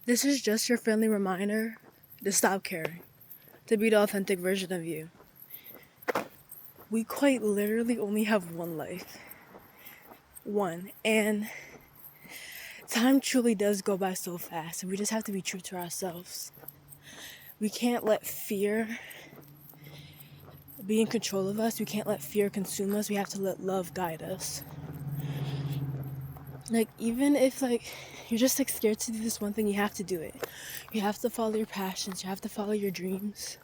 This is just your friendly reminder to stop caring, to be the authentic version of you. We quite literally only have one life. One. And time truly does go by so fast, and we just have to be true to ourselves. We can't let fear be in control of us. We can't let fear consume us. We have to let love guide us. Even if you're just scared to do this one thing, you have to do it. You have to follow your passions. You have to follow your dreams,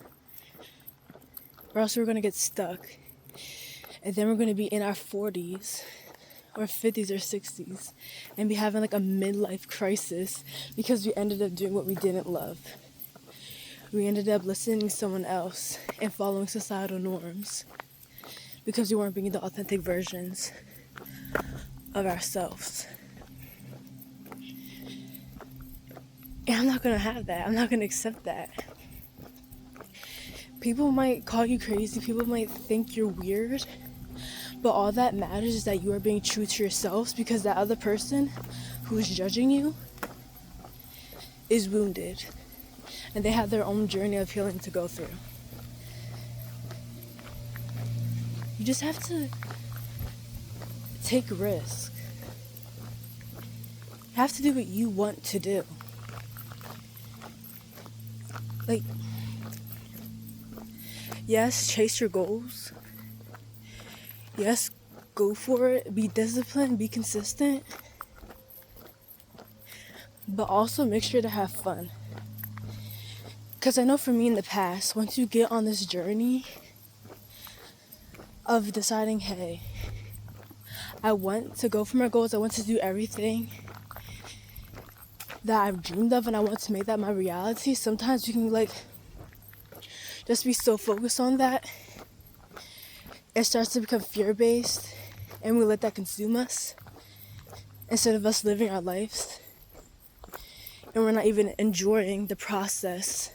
or else we're gonna get stuck, and then we're gonna be in our 40s or 50s or 60s and be having a midlife crisis because we ended up doing what we didn't love. We ended up listening to someone else and following societal norms because we weren't being the authentic versions of ourselves. And I'm not gonna have that. I'm not gonna accept that. People might call you crazy. People might think you're weird. But all that matters is that you are being true to yourselves, because that other person who is judging you is wounded. And they have their own journey of healing to go through. You just have to take risks. You have to do what you want to do. Yes, chase your goals. Yes, go for it. Be disciplined, be consistent. But also make sure to have fun. Because I know for me in the past, once you get on this journey of deciding, hey, I want to go for my goals, I want to do everything that I've dreamed of, and I want to make that my reality, sometimes you can just be so focused on that, it starts to become fear-based, and we let that consume us instead of us living our lives. And we're not even enjoying the process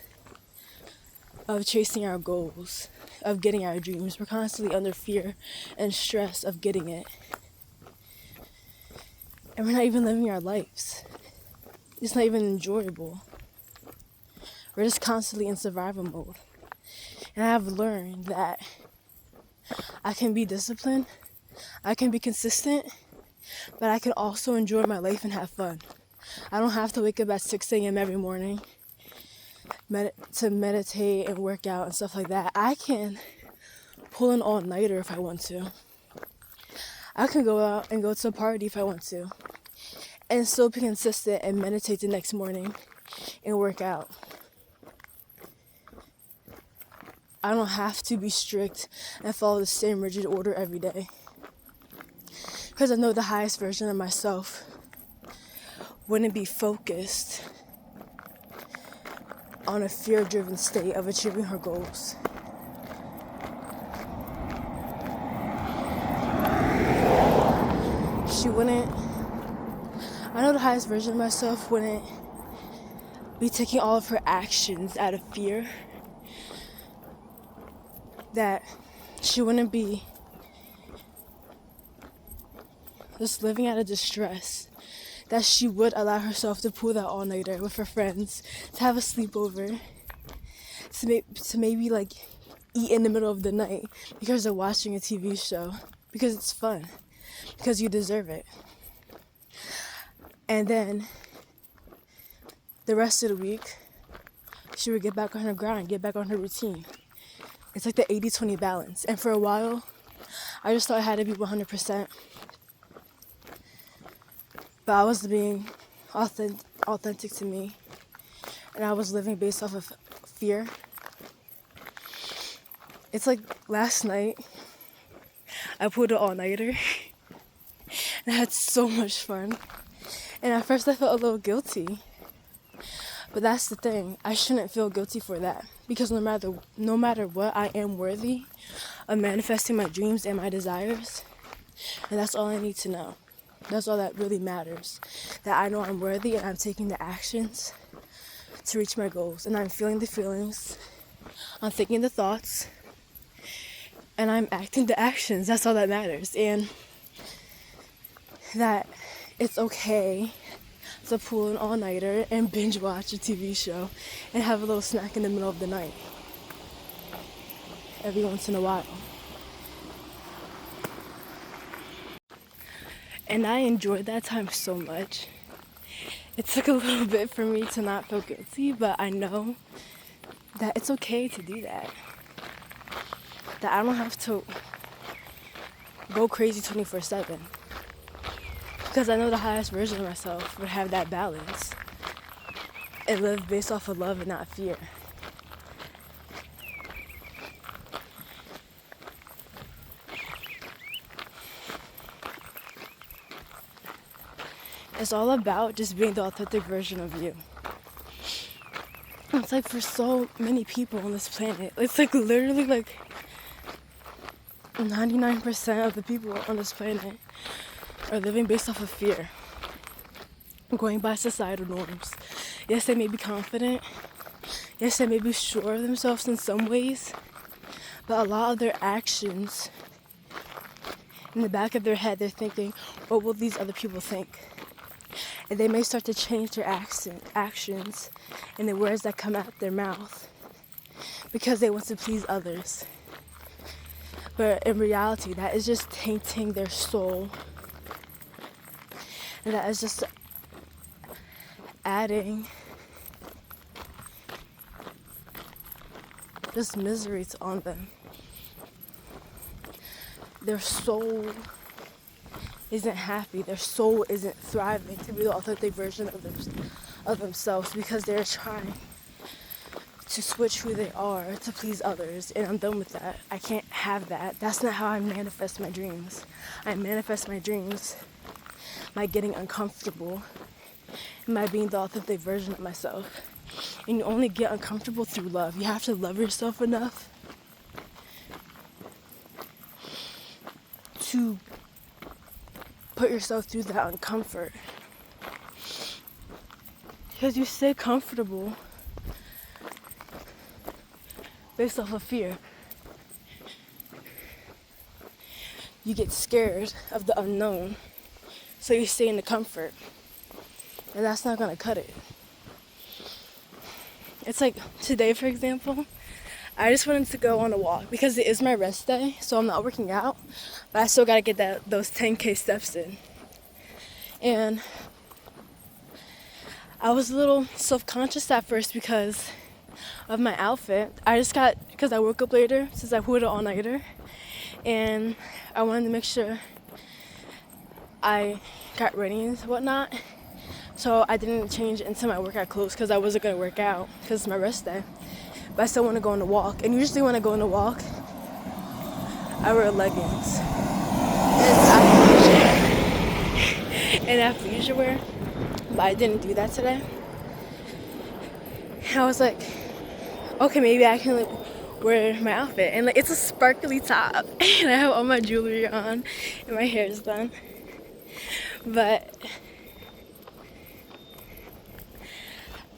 of chasing our goals, of getting our dreams. We're constantly under fear and stress of getting it. And we're not even living our lives. It's not even enjoyable. We're just constantly in survival mode. And I have learned that I can be disciplined, I can be consistent, but I can also enjoy my life and have fun. I don't have to wake up at 6 a.m. every morning to meditate and work out and stuff like that. I can pull an all-nighter if I want to. I can go out and go to a party if I want to, and still be consistent and meditate the next morning and work out. I don't have to be strict and follow the same rigid order every day, because I know the highest version of myself wouldn't be focused on a fear-driven state of achieving her goals. I know the highest version of myself wouldn't be taking all of her actions out of fear, that she wouldn't be just living out of distress, that she would allow herself to pull that all-nighter with her friends, to have a sleepover, to maybe eat in the middle of the night because they're watching a TV show, because it's fun, because you deserve it. And then the rest of the week, she would get back on her grind, get back on her routine. It's like the 80-20 balance. And for a while, I just thought I had to be 100%. But I was being authentic to me. And I was living based off of fear. It's like last night, I pulled an all-nighter. And I had so much fun. And at first I felt a little guilty. But that's the thing. I shouldn't feel guilty for that. Because no matter what, I am worthy of manifesting my dreams and my desires. And that's all I need to know. That's all that really matters. That I know I'm worthy and I'm taking the actions to reach my goals. And I'm feeling the feelings. I'm thinking the thoughts. And I'm acting the actions. That's all that matters. And that it's okay to pull an all-nighter and binge watch a TV show and have a little snack in the middle of the night every once in a while. And I enjoyed that time so much. It took a little bit for me to not feel guilty, but I know that it's okay to do that. That I don't have to go crazy 24/7. Because I know the highest version of myself would have that balance and live based off of love and not fear. It's all about just being the authentic version of you. It's like for so many people on this planet, it's like literally like 99% of the people on this planet are living based off of fear, going by societal norms. Yes, they may be confident. Yes, they may be sure of themselves in some ways, but a lot of their actions, in the back of their head, they're thinking, what will these other people think? And they may start to change their actions and the words that come out their mouth because they want to please others. But in reality, that is just tainting their soul. And that is just adding just misery on them. Their soul isn't happy. Their soul isn't thriving to be the authentic version of themselves because they're trying to switch who they are to please others. And I'm done with that. I can't have that. That's not how I manifest my dreams. I manifest my dreams by getting uncomfortable and by being the authentic version of myself. And you only get uncomfortable through love. You have to love yourself enough to put yourself through that uncomfort. Because you stay comfortable based off of fear. You get scared of the unknown, so you stay in the comfort. And that's not gonna cut it. It's like today, for example, I just wanted to go on a walk because it is my rest day, so I'm not working out, but I still gotta get those 10K steps in. And I was a little self-conscious at first because of my outfit. Because I woke up later since I pulled an all-nighter, and I wanted to make sure I got ready and whatnot. So I didn't change into my workout clothes because I wasn't gonna work out because it's my rest day. But I still want to go on a walk. And usually when I go on a walk, I wear leggings and athleisure wear. But I didn't do that today. I was like, okay, maybe I can wear my outfit. And it's a sparkly top. And I have all my jewelry on and my hair is done. But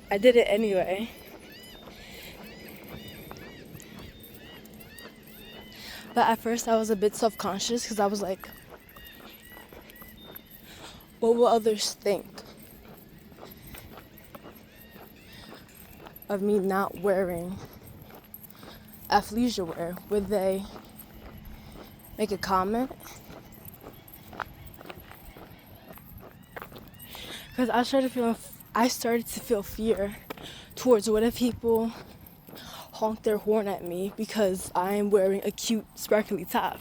I did it anyway. But at first I was a bit self-conscious because I was like, what will others think of me not wearing athleisure wear? Would they make a comment? Because I started to feel fear towards what if people honk their horn at me because I am wearing a cute sparkly top,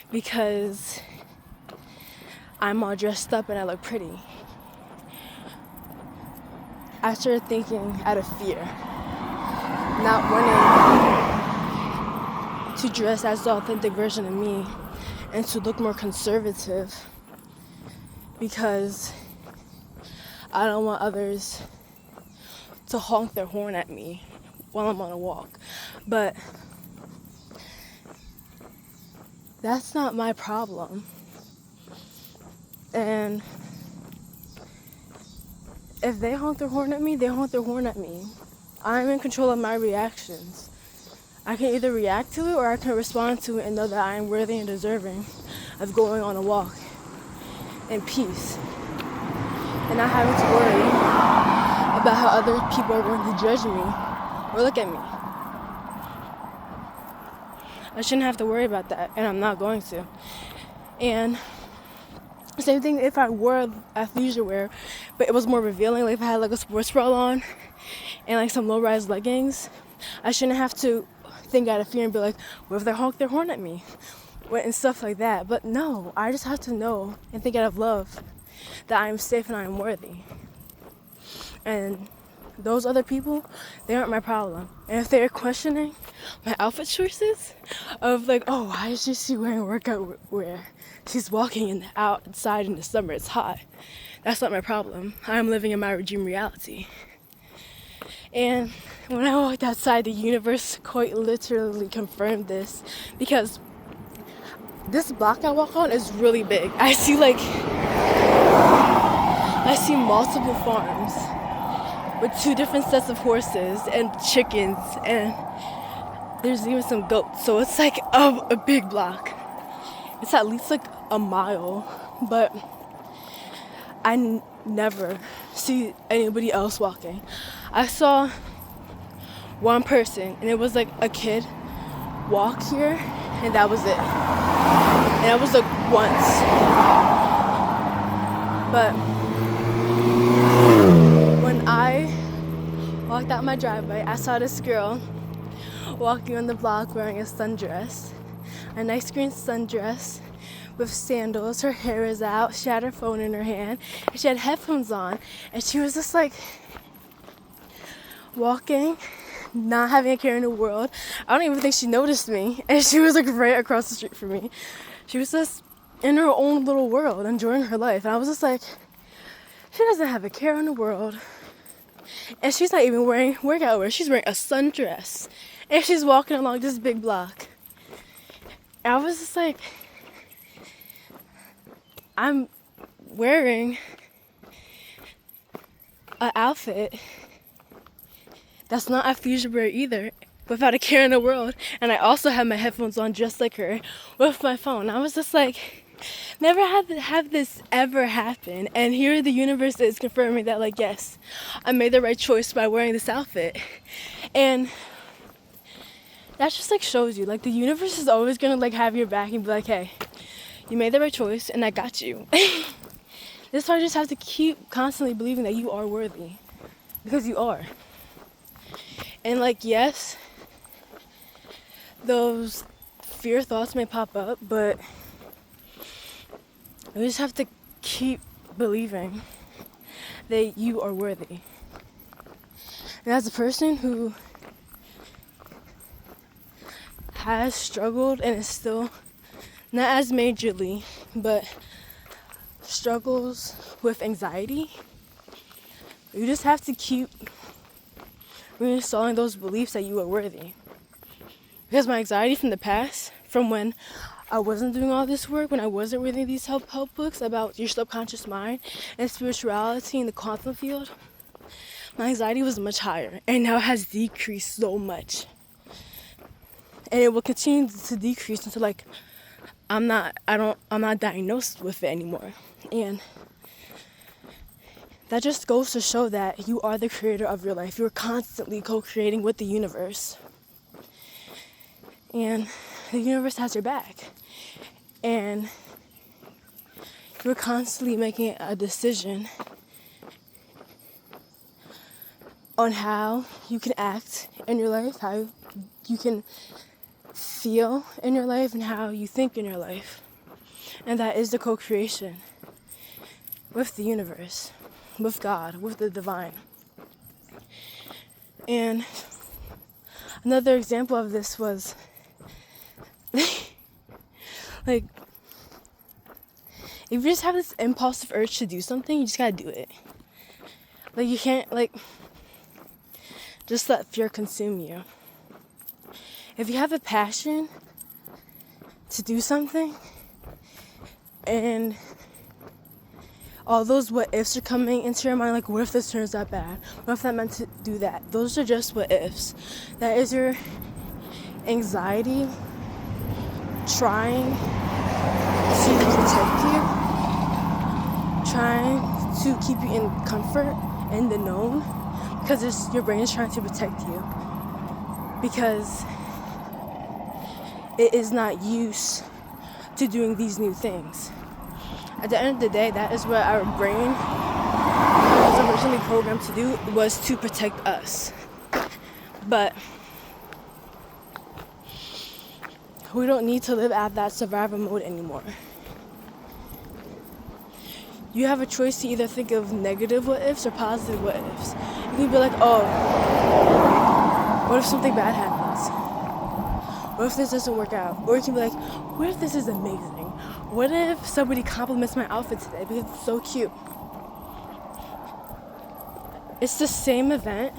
because I'm all dressed up and I look pretty. I started thinking out of fear, not wanting to dress as the authentic version of me and to look more conservative because I don't want others to honk their horn at me while I'm on a walk. But that's not my problem. And if they honk their horn at me, they honk their horn at me. I'm in control of my reactions. I can either react to it or I can respond to it and know that I am worthy and deserving of going on a walk in peace. and not having to worry about how other people are going to judge me or look at me. I shouldn't have to worry about that, and I'm not going to. And same thing if I wore athleisure wear, but it was more revealing, like if I had like a sports bra on and like some low-rise leggings, I shouldn't have to think out of fear and be like, what if they honk their horn at me? And stuff like that. But no, I just have to know and think out of love that I am safe and I am worthy. And those other people, they aren't my problem. And if they're questioning my outfit choices of like, oh, why is she wearing workout wear? She's walking outside in the summer, it's hot. That's not my problem. I'm living in my dream reality. And when I walked outside, the universe quite literally confirmed this, because this block I walk on is really big. I see multiple farms with 2 different sets of horses and chickens, and there's even some goats. So it's like a big block. It's at least like a mile, but I never see anybody else walking. I saw one person, and it was like a kid walk here, and that was it. And that was like once. But when I walked out my driveway, I saw this girl walking on the block wearing a sundress, a nice green sundress with sandals. Her hair is out, she had her phone in her hand, and she had headphones on, and she was just like walking, not having a care in the world. I don't even think she noticed me, and she was like right across the street from me. She was just in her own little world, enjoying her life, and I was just like, she doesn't have a care in the world, and she's not even wearing workout wear. She's wearing a sundress, and she's walking along this big block. And I was just like, I'm wearing an outfit that's not athleisure wear either, without a care in the world, and I also have my headphones on just like her with my phone. I was just like, never had to have this ever happen, and here the universe is confirming that, like, yes, I made the right choice by wearing this outfit. And that just like shows you, like, the universe is always gonna like have your back and be like, hey, you made the right choice and I got you. This is why you just have to keep constantly believing that you are worthy, because you are. And like, yes, those fear thoughts may pop up, but you just have to keep believing that you are worthy. And as a person who has struggled and is still, not as majorly, but struggles with anxiety, you just have to keep reinstalling those beliefs that you are worthy. Because my anxiety from the past, from when I wasn't doing all this work, when I wasn't reading these help books about your subconscious mind and spirituality in the quantum field, my anxiety was much higher, and now it has decreased so much. And it will continue to decrease until like I'm not diagnosed with it anymore. And that just goes to show that you are the creator of your life. You're constantly co-creating with the universe. And the universe has your back. And you're constantly making a decision on how you can act in your life, how you can feel in your life, and how you think in your life. And that is the co-creation with the universe, with God, with the divine. And another example of this was like, if you just have this impulsive urge to do something, you just gotta do it. Like, you can't like just let fear consume you. If you have a passion to do something and all those what ifs are coming into your mind, like, what if this turns out bad? What if that meant to do that? Those are just what ifs. That is your anxiety trying to protect you, trying to keep you in comfort and the known, because your brain is trying to protect you, because it is not used to doing these new things. At the end of the day, that is what our brain was originally programmed to do, was to protect us. But we don't need to live at that survival mode anymore. You have a choice to either think of negative what ifs or positive what ifs. You can be like, oh, what if something bad happens? What if this doesn't work out? Or you can be like, what if this is amazing? What if somebody compliments my outfit today because it's so cute? It's the same event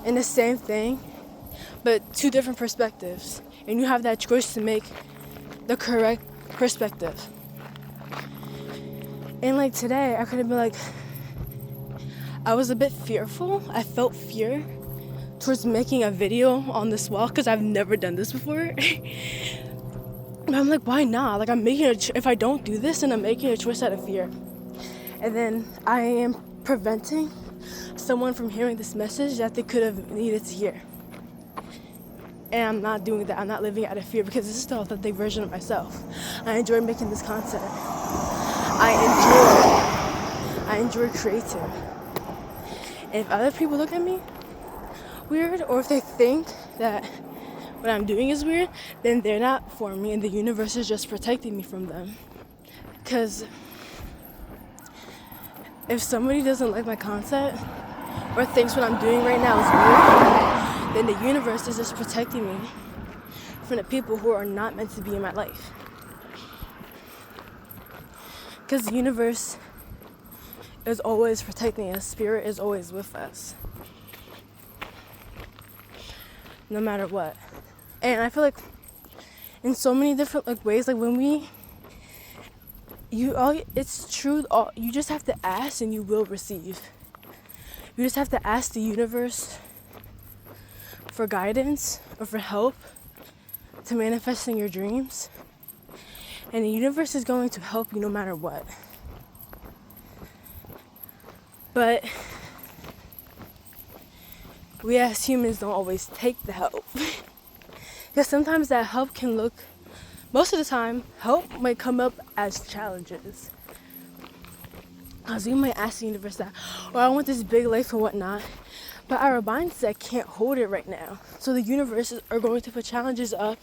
and the same thing, but two different perspectives. And you have that choice to make the correct perspective. And like today, I could have been like, I was a bit fearful. I felt fear towards making a video on this wall because I've never done this before. But I'm like, why not? Like, I'm making if I don't do this, then I'm making a choice out of fear. And then I am preventing someone from hearing this message that they could have needed to hear. And I'm not doing that. I'm not living out of fear, because this is the authentic version of myself. I enjoy making this content. I enjoy creating. And if other people look at me weird, or if they think that what I'm doing is weird, then they're not for me, and the universe is just protecting me from them. Because if somebody doesn't like my content or thinks what I'm doing right now is weird, then the universe is just protecting me from the people who are not meant to be in my life. Because the universe is always protecting us. Spirit is always with us, no matter what. And I feel like in so many different ways, like when it's true. You just have to ask, and you will receive. You just have to ask the universe for guidance or for help to manifesting your dreams. And the universe is going to help you no matter what. But we as humans don't always take the help. Because sometimes that help can look, most of the time, help might come up as challenges. Because we might ask the universe that, or I want this big life and whatnot. But our mindset can't hold it right now. So the universe are going to put challenges up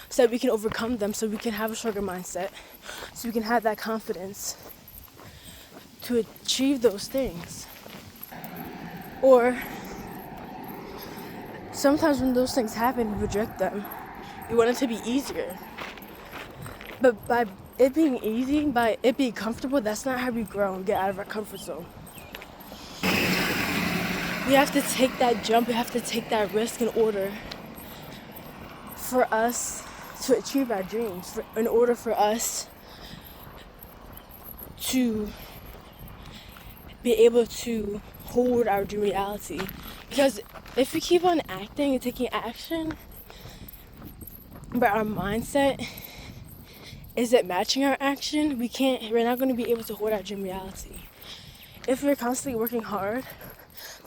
so that we can overcome them, so we can have a stronger mindset, so we can have that confidence to achieve those things. Or sometimes when those things happen, we reject them. We want it to be easier. But by it being easy, by it being comfortable, that's not how we grow and get out of our comfort zone. We have to take that jump, we have to take that risk in order for us to achieve our dreams, in order for us to be able to hold our dream reality. Because if we keep on acting and taking action, but our mindset isn't matching our action, we're not going to be able to hold our dream reality. If we're constantly working hard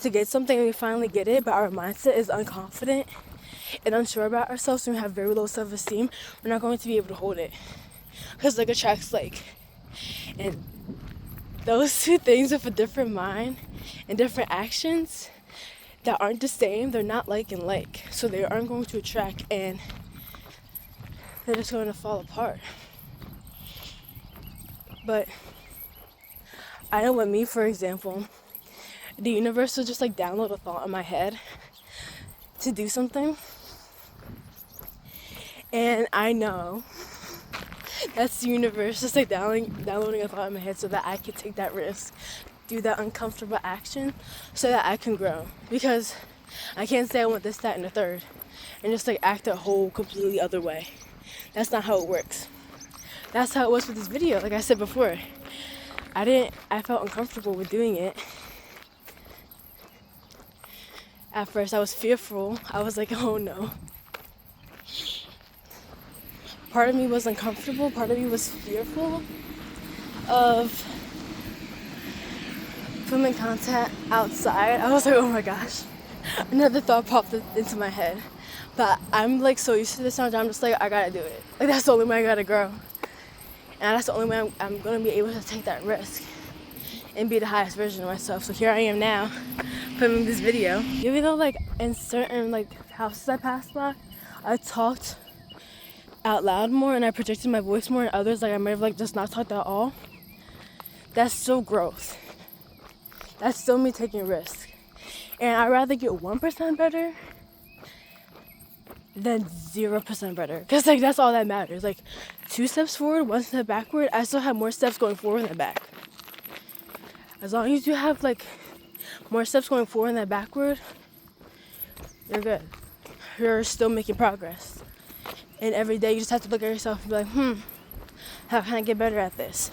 to get something and we finally get it, but our mindset is unconfident and unsure about ourselves, and we have very low self-esteem, we're not going to be able to hold it. Because like attracts like. And those two things with a different mind and different actions that aren't the same, they're not like and like. So they aren't going to attract, and they're just going to fall apart. But I know with me, for example, the universe will just like download a thought in my head to do something. And I know that's the universe just like downloading a thought in my head so that I can take that risk, do that uncomfortable action so that I can grow. Because I can't say I want this, that, and the third and just like act a whole completely other way. That's not how it works. That's how it was with this video. Like I said before, I felt uncomfortable with doing it. At first I was fearful. I was like, oh no. Part of me was uncomfortable, part of me was fearful of filming content outside, I was like, oh my gosh. Another thought popped into my head. But I'm like so used to this now, I'm just like, I gotta do it. Like that's the only way I gotta grow. And that's the only way I'm gonna be able to take that risk and be the highest version of myself. So here I am now, filming this video. Even though like in certain like houses I passed by, I talked out loud more and I projected my voice more, and others like I might have like just not talked at all. That's still growth. That's still me taking a risk. And I'd rather get 1% better than 0% better. Because like that's all that matters. Like 2 steps forward, 1 step backward, I still have more steps going forward than back. As long as you have like more steps going forward than backward, you're good. You're still making progress. And every day you just have to look at yourself and be like, how can I get better at this?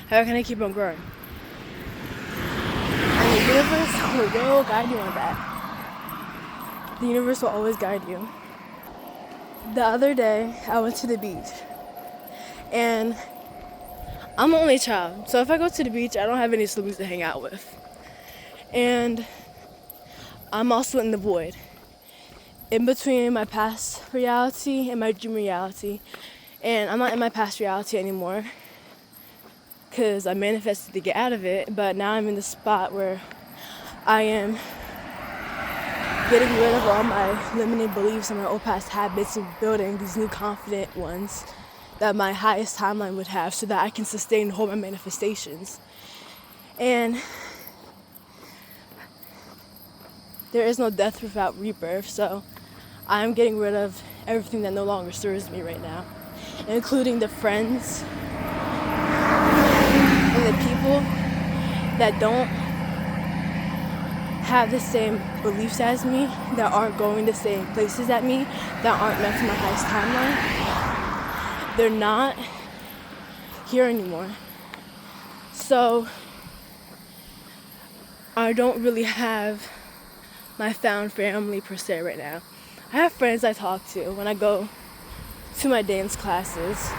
How can I keep on growing? And the universe will guide you on that. The universe will always guide you. The other day, I went to the beach. And I'm an only child. So if I go to the beach, I don't have any siblings to hang out with. And I'm also in the void. In between my past reality and my dream reality. And I'm not in my past reality anymore because I manifested to get out of it, but now I'm in the spot where I am getting rid of all my limiting beliefs and my old past habits and building these new confident ones that my highest timeline would have so that I can sustain and hold my manifestations. And there is no death without rebirth, so I'm getting rid of everything that no longer serves me right now, including the friends and the people that don't have the same beliefs as me, that aren't going the same places as me, that aren't meant for my highest timeline. They're not here anymore. So I don't really have my found family per se right now. I have friends I talk to when I go to my dance classes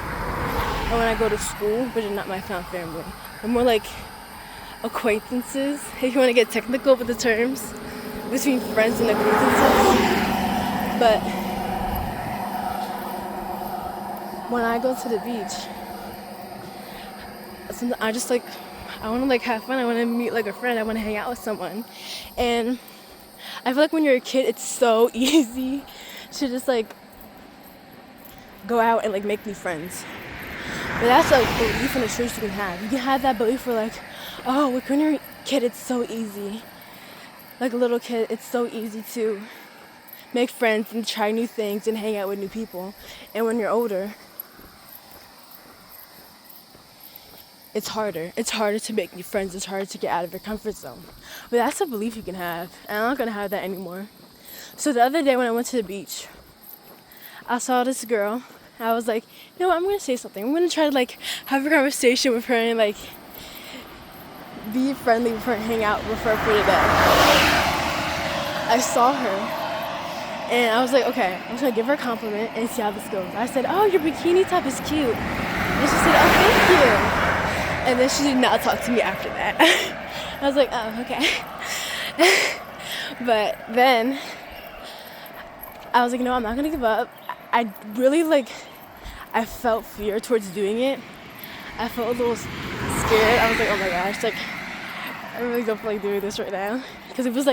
or when I go to school, but they're not my found family. They're more like acquaintances, if you want to get technical with the terms, between friends and acquaintances. But when I go to the beach, I just like, I want to like have fun. I want to meet like a friend. I want to hang out with someone. And I feel like when you're a kid, it's so easy to just like go out and like make new friends. But that's a belief and a choice you can have. You can have that belief for like, oh, like when you're a kid, it's so easy. Like a little kid, it's so easy to make friends and try new things and hang out with new people. And when you're older, it's harder. It's harder to make new friends. It's harder to get out of your comfort zone. But that's a belief you can have. And I'm not going to have that anymore. So the other day when I went to the beach, I saw this girl. I was like, you know what, I'm going to say something. I'm going to try to like have a conversation with her and like be friendly with her and hang out with her for the day. I saw her and I was like, okay, I'm just going to give her a compliment and see how this goes. I said, oh, your bikini top is cute. And she said, oh, thank you. And then she did not talk to me after that. I was like, oh, okay. But then I was like, no, I'm not going to give up. I really I felt fear towards doing it. I felt a little scared. I was like, oh my gosh, like, I really don't feel like doing this right now. Because it was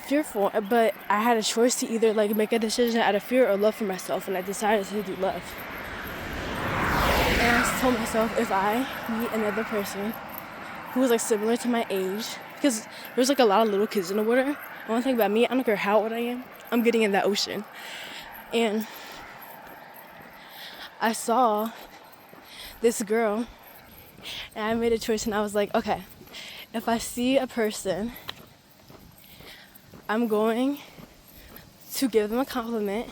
fearful, but I had a choice to either like make a decision out of fear or love for myself, and I decided to do love. And I told myself, if I meet another person who was like similar to my age, because there's like a lot of little kids in the water. One thing about me, I don't care how old I am, I'm getting in that ocean. And I saw this girl, and I made a choice, and I was like, okay, if I see a person, I'm going to give them a compliment,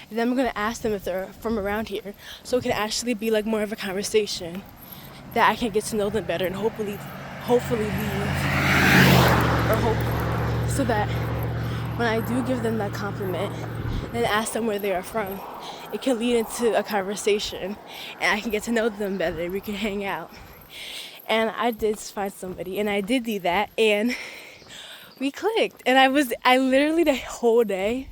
and then I'm going to ask them if they're from around here, so it can actually be like more of a conversation that I can get to know them better and hopefully leave, or hope, so that when I do give them that compliment and ask them where they are from, it can lead into a conversation and I can get to know them better. We can hang out. And I did find somebody, and I did do that, and we clicked. And I literally the whole day,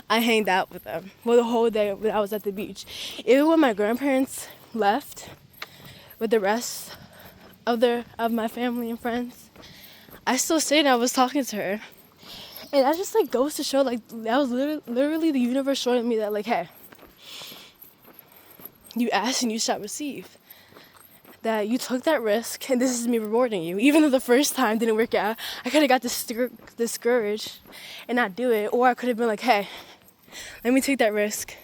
I hanged out with them. Well, the whole day when I was at the beach. Even when my grandparents left with the rest of my family and friends, I still stayed and I was talking to her. And that just like goes to show, like, that was literally the universe showing me that, like, hey, you ask and you shall receive. That you took that risk, and this is me rewarding you. Even though the first time didn't work out, I could have got discouraged and not do it. Or I could have been like, hey, let me take that risk.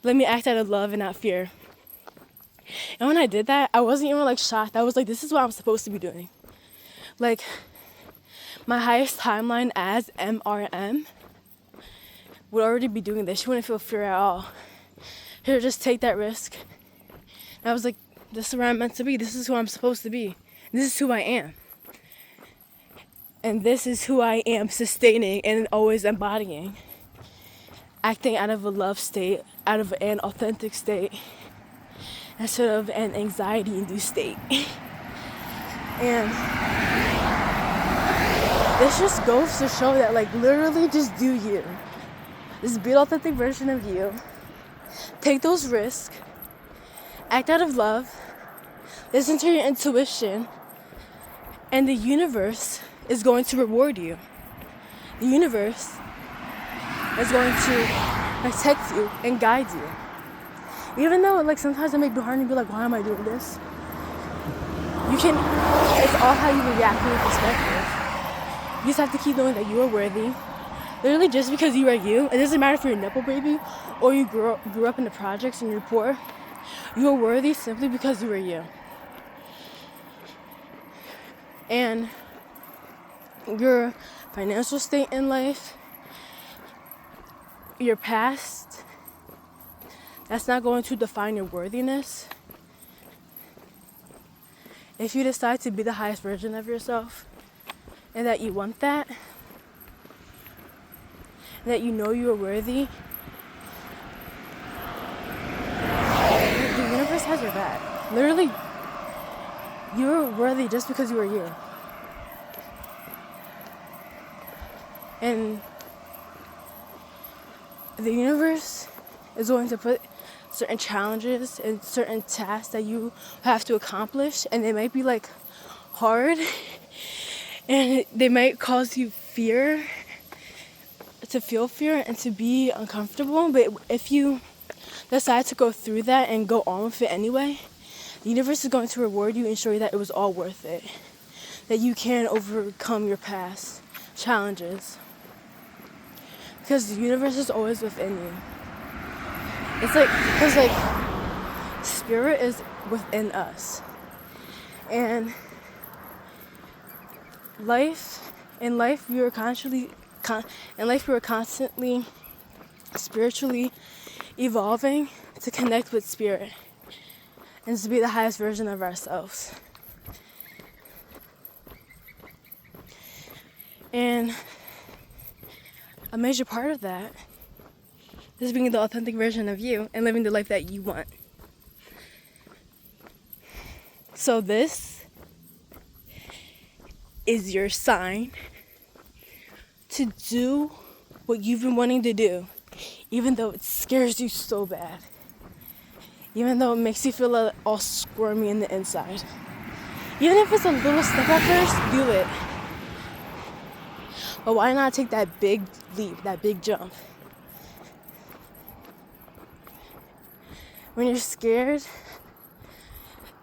Let me act out of love and not fear. And when I did that, I wasn't even like shocked. I was like, this is what I'm supposed to be doing. Like, my highest timeline as MRM would already be doing this. She wouldn't feel fear at all. Here, just take that risk. And I was like, this is where I'm meant to be. This is who I'm supposed to be. This is who I am. And this is who I am sustaining and always embodying. Acting out of a love state, out of an authentic state, instead of an anxiety-induced state. And this just goes to show that, like, literally just do you. Just be an authentic version of you. Take those risks. Act out of love. Listen to your intuition. And the universe is going to reward you. The universe is going to protect you and guide you. Even though, like, sometimes it may be hard to be like, why am I doing this? It's all how you react to your perspective. You just have to keep knowing that you are worthy. Literally, just because you are you, it doesn't matter if you're a Nepo baby or you grew up in the projects and you're poor. You are worthy simply because you are you. And your financial state in life, your past, that's not going to define your worthiness. If you decide to be the highest version of yourself and that you want that, that you know you are worthy, the universe has your back. Literally, you're worthy just because you are you. And the universe is going to put certain challenges and certain tasks that you have to accomplish, and they might be like hard and they might cause you fear, to feel fear and to be uncomfortable. But if you decide to go through that and go on with it anyway, the universe is going to reward you and show you that it was all worth it, that you can overcome your past challenges, because the universe is always within you. It's like, because like spirit is within us, and in life we are constantly spiritually evolving to connect with spirit and to be the highest version of ourselves. And a major part of that is being the authentic version of you and living the life that you want. So this is your sign to do what you've been wanting to do, even though it scares you so bad, even though it makes you feel all squirmy in the inside. Even if it's a little step at first, do it. But why not take that big leap, that big jump? When you're scared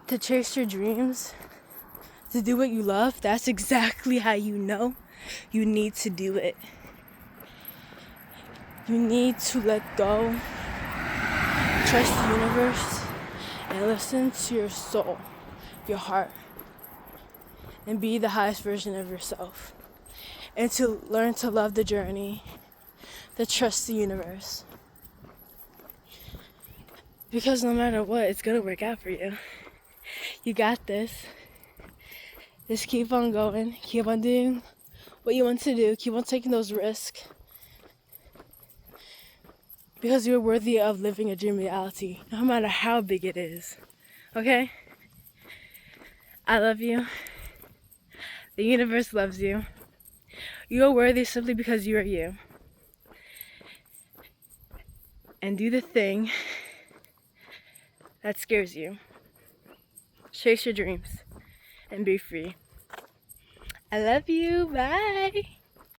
to chase your dreams, to do what you love, that's exactly how you know you need to do it. You need to let go, trust the universe, and listen to your soul, your heart, and be the highest version of yourself. And to learn to love the journey, to trust the universe. Because no matter what, it's gonna work out for you. You got this. Just keep on going, keep on doing what you want to do, keep on taking those risks. Because you're worthy of living a dream reality, no matter how big it is. Okay? I love you. The universe loves you. You are worthy simply because you are you. And do the thing that scares you. Chase your dreams and be free. I love you. Bye.